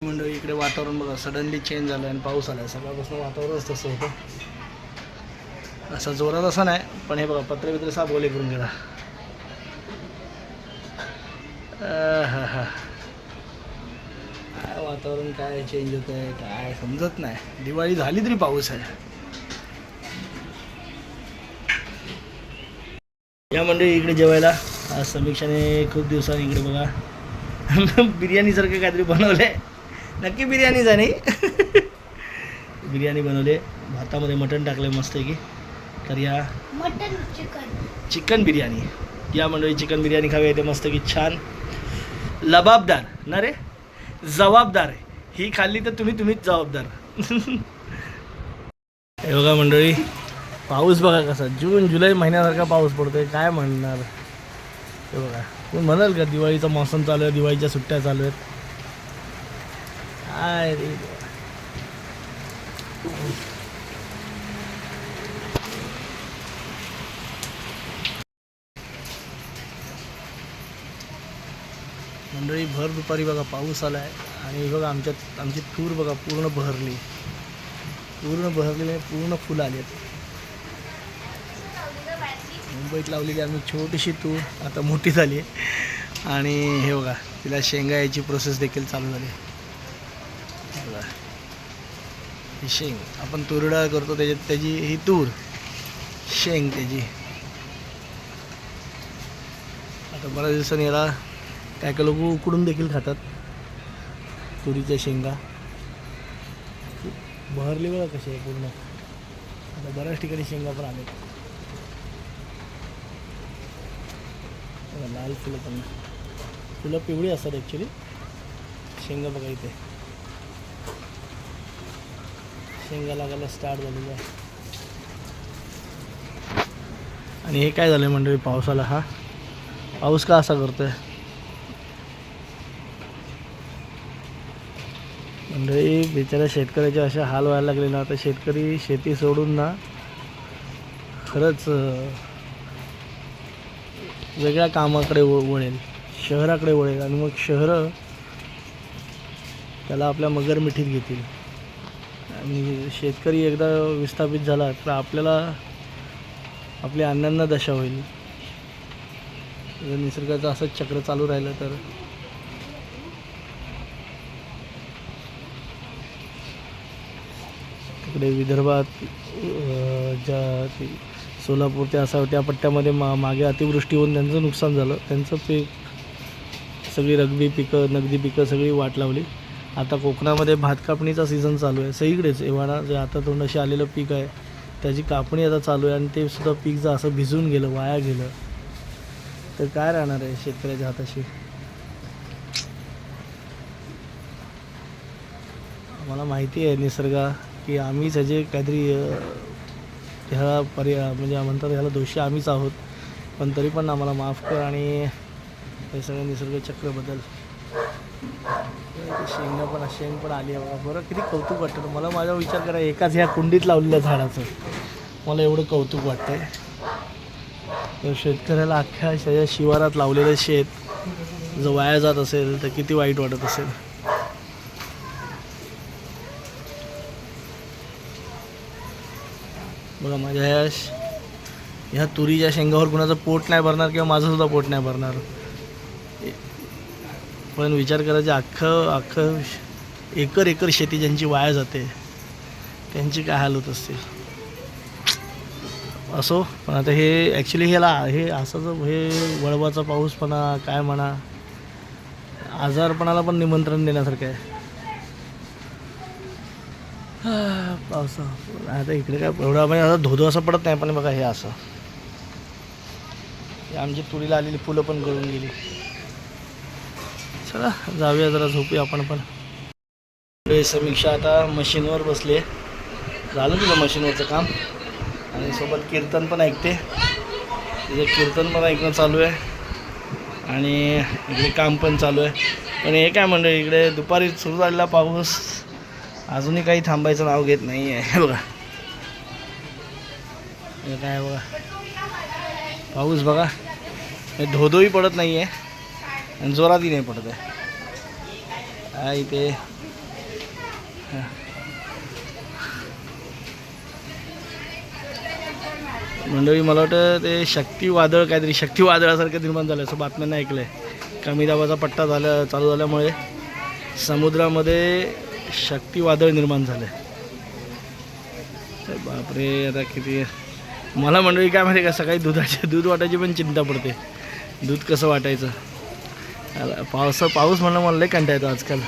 मंडळी इकडे वातावरण बघा सडनली चेंज झालं आणि पाऊस आला. सकाळपासून वातावरणच तसं होतं, असं जोरात असं नाही. पण हे बघा पत्रे बित्रे साफ ओले करून गेला. हा हा, काय वातावरण काय चेंज होत आहे काय समजत नाही. दिवाळी झाली तरी पाऊस आहे. या मंडळी इकडे जेवायला आज समीक्षाने खूप दिवसांनी इकडे बघा बिर्याणीसारखं काहीतरी बनवलंय. नक्की बिर्याणी झाली बिर्याणी बनवले. भातामध्ये मटण टाकले मस्त की. तर या मटन चिकन बिर्याणी, या मंडळी चिकन बिर्याणी खावी येते मस्त की छान लबाबदार ना रे, जबाबदार आहे. ही खाल्ली तर तुम्हीच जबाबदार. हे बघा मंडळी पाऊस बघा कसा जून जुलै महिन्यासारखा पाऊस पडतोय. काय म्हणणार. हे बघा तुम्ही म्हणाल का दिवाळीचा मौसम चालू आहे, दिवाळीच्या सुट्ट्या चालू आहेत. काय रे मंडळी भर दुपारी बघा पाऊस आला आहे आणि बघा आमची तूर बघा पूर्ण बहरली पूर्ण फुलं आली आहेत. मुंबईत लावलेली आम्ही छोटीशी तूर आता मोठी झाली आहे आणि हे बघा तिला शेंगा यायची प्रोसेस देखील चालू झाली. बघा ही शेंग आपण तूर डाळ करतो त्याची ही तूर शेंग त्याची. आता बऱ्याच दिवसांनी याला काय काय लोक उकडून देखील खातात तुरीच्या शेंगा. बहरली बघा कशी आहे पूर्ण. आता बऱ्याच ठिकाणी शेंगा पण आले. लाल फुलं पिवळी असतात ॲक्च्युली. शेंगा बघा इथे शेंगा लागायला स्टार्ट झालेली आहे. आणि हे काय झालं मंडळी पावसाला. हा पाऊस का असा करतोय मंडळी. बिचाऱ्या शेतकऱ्याचे असे हाल व्हायला लागले ना. आता शेतकरी शेती सोडून ना खरंच वेगळ्या कामाकडे वळेल, शहराकडे वळेल आणि मग शहरं त्याला आपल्या मगरमिठीत घेतील. आणि शेतकरी एकदा विस्थापित झाला तर आपल्याला आपल्या अण्णांना दशा होईल. जर निसर्गाचं असंच चक्र चालू राहिलं तर. तिकडे विदर्भात ज्या सोलापूर ते असा त्या पट्ट्यामध्ये मागे अतिवृष्टी होऊन त्यांचं नुकसान झालं. त्यांचं पीक सगळी नगदी पिकं सगळी वाट लावली. आता कोकणामध्ये भात कापणीचा सीझन चालू आहे सगळीकडेच. एव्हाना जे आता तोंडाशी आलेलं पीक आहे त्याची कापणी आता चालू आहे आणि ते सुद्धा पीक जर असं भिजून गेलं, वाया गेलं तर काय राहणार आहे शेतकऱ्याच्या हाताशी. आम्हाला माहिती आहे निसर्गा की आम्हीच ह्याचे काहीतरी ह्याला म्हणजे म्हणतात ह्याला दोषी आम्हीच आहोत. पण तरी पण आम्हाला माफ कर आणि हे सगळं निसर्ग चक्र बदल. शेंग पण आली आहे बघा. बरं किती कौतुक वाटतं मला. माझा विचार करा एकाच ह्या कुंडीत लावलेल्या झाडाचं मला एवढं कौतुक वाटतं आहे. तर शेतकऱ्याला अख्ख्या त्याच्या शिवारात लावलेलं शेत जर वाया जात असेल तर किती वाईट वाटत असेल. बघा माझ्या ह्या तुरीच्या शेंगावर कुणाचं पोट नाही भरणार किंवा माझंसुद्धा पोट नाही भरणार. पण विचार करायचे अख्खं एकर शेती ज्यांची वाया जाते त्यांची काय हाल होत असतील. असो पण आता हे ॲक्च्युली हे असं हे वळवाचा पाऊस म्हणा काय म्हणा आजारपणाला पण निमंत्रण देण्यासारखं आहे. पावसा आता इकडे काय एवढा म्हणजे आता धोधो असं पडत नाही. पण बघा हे असं आमची तुरीला आलेली फुलं पण गळून गेली. चला जाऊया जरा झोपूया आपण पण. समीक्षा आता मशीनवर बसले. झालं तुझं मशीनवरचं काम आणि सोबत कीर्तन पण ऐकते. तिचं कीर्तन पण ऐकणं चालू आहे आणि इकडे काम पण चालू आहे. पण हे काय मंडळी इकडे दुपारी सुरू झालेला पाऊस अजूनही काही थांबायचं नाव घेत नाही आहे. बघा हे काय बघा पाऊस बघा धोधोही पडत नाही आहे आणि जोरातही नाही पडत आहे. इथे मंडळी मला वाटतं ते शक्ती वादळ काहीतरी शक्ती वादळासारखं निर्माण झालं असं बातम्यांना ऐकलं आहे. कमी दाबाचा पट्टा चालू झाल्यामुळे समुद्रामध्ये शक्ती वादळ निर्माण झालं आहे. बापरे, आता किती मला मंडळी काय माहिती का, सकाळी दूध वाटायची पण चिंता पडते. दूध कसं वाटायचं. पाऊस म्हणलं मला लई कंटाळा येतो आजकाल.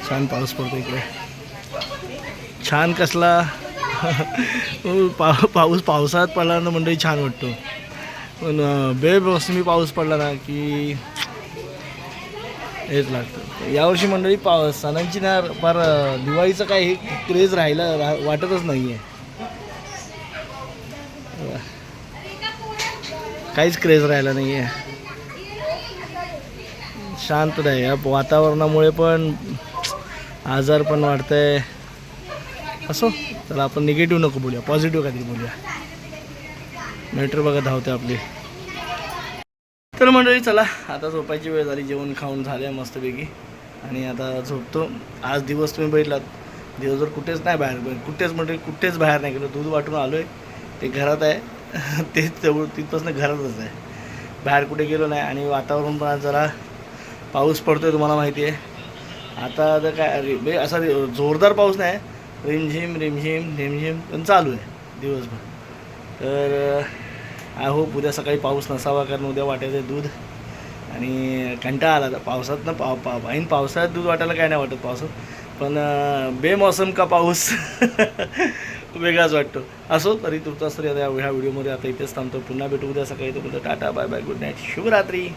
छान पाऊस पडतो इकडे, छान कसला पावसाळ्यात पडला ना मंडळी छान वाटतो. पण बेमोसमी पाऊस पडला ना की हेच लागतं. यावर्षी मंडळी सणांची ना फार दिवाळीचं काय हे क्रेज वाटतच नाही आहे. काहीच क्रेज राहिला नाही आहे. शांत नाही. या वातावरणामुळे पण आजार पण वाढत आहे. असो, तर आपण निगेटिव्ह नको बोलूया, पॉझिटिव्ह काहीतरी बोलूया. मॅटर बघा धावते आपली. तर मंडळी चला, आता झोपायची वेळ झाली. जेवण खाऊन झाले मस्तपैकी आणि आता झोपतो. आज दिवस तुम्ही बघितलात, दिवसभर कुठेच नाही बाहेर, कुठेच बाहेर नाही गेलो. दूध वाटून आलो आहे, ते घरात आहे. तेच तिथपासून घरातच आहे, बाहेर कुठे गेलो नाही. आणि वातावरण पण जरा पाऊस पडतो आहे, तुम्हाला माहिती आहे. आता काय असा जोरदार पाऊस नाही, रिमझिम रिमझिम रिमझिम पण चालू आहे दिवसभर. तर आय होप उद्या सकाळी पाऊस नसावा, कारण उद्या वाटायचं आहे दूध. आणि कंटाळा आला पावसात ना. ऐन पावसाळ्यात दूध वाटायला काय नाही वाटत पावसात, पण बेमौसम का पाऊस वेगळाच वाटतो. असो, तरी तुर्तास तरी आता ह्या व्हिडिओमध्ये आता इथेच थांबतो. पुन्हा भेटू उद्या सकाळी. तो tata, bye bye, good night, शुभरात्री.